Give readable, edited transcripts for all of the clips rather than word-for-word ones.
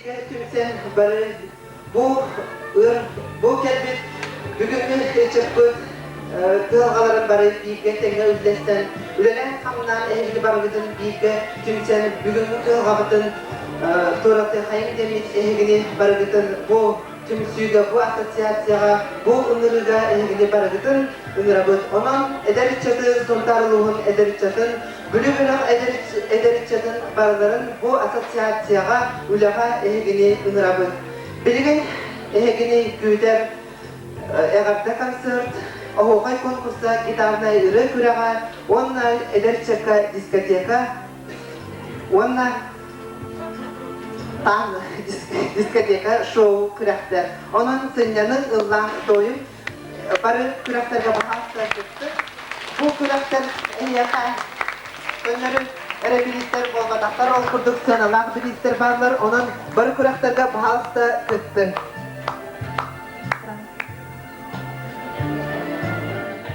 bilge tümsen barı bu kelbet bugünkü çıkıp kılgaların barı bilge tenge üzlesten ülelen kamdan ehli barıgıdın bilge tümsen bugünkü kılgabıdın turatı hayım demiş ehli barıgıdın bu tümsüge bu asosiyatsiyaga bu ınırıga ehli barıgıdın ınırabıd. Onun ederitçatı sultarluğun ederitçatın bülü-bülük ederitçatın barıların bu asosiyatsiyaga ülaga ehli ınırabıd. Bilgen ehli güder eğabda konsert oğukay konkursa gitarna ürü küraga onna ederitçaka diskoteka onna diskoteka show kürakter. Onun sınyanın ıllan doyum barı kürakterga bahasta çıktı. Bu kürakter eyyaka önleri erebilistler bolgadaklar ol kurduk senalar bilistler barlar onun barı kürakterga bahasta çıktı.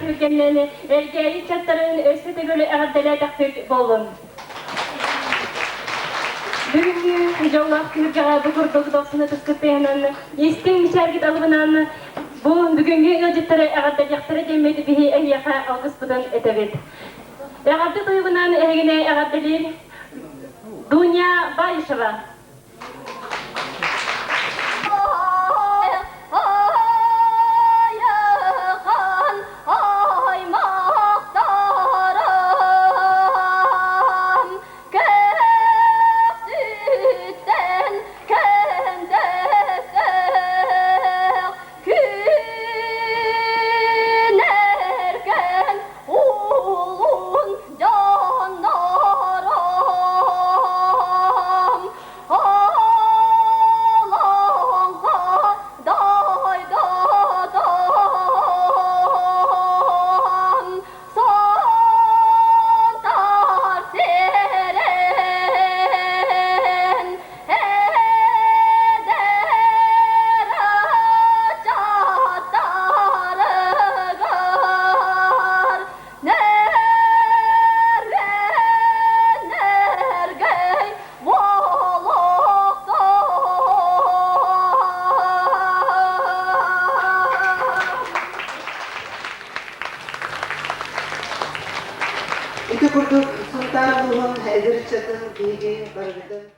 Türkmenleri erkeği çatların ösete göre ağırdalayacak bolun. Bugünkü jolak Türkçe'ye bu kurduğu dostunu tıskıtlayanlarını, estin içergit alıbınanı, bugünkü öcütleri ağırdayacaktırı demedi bihi eyyaka algısıdan etebet. Ağırdı duygunan ehine ağırdalayın, Dünya Bayışıva. İki kurduk sultan ruhun ederitçatın bilgi barıgıdın.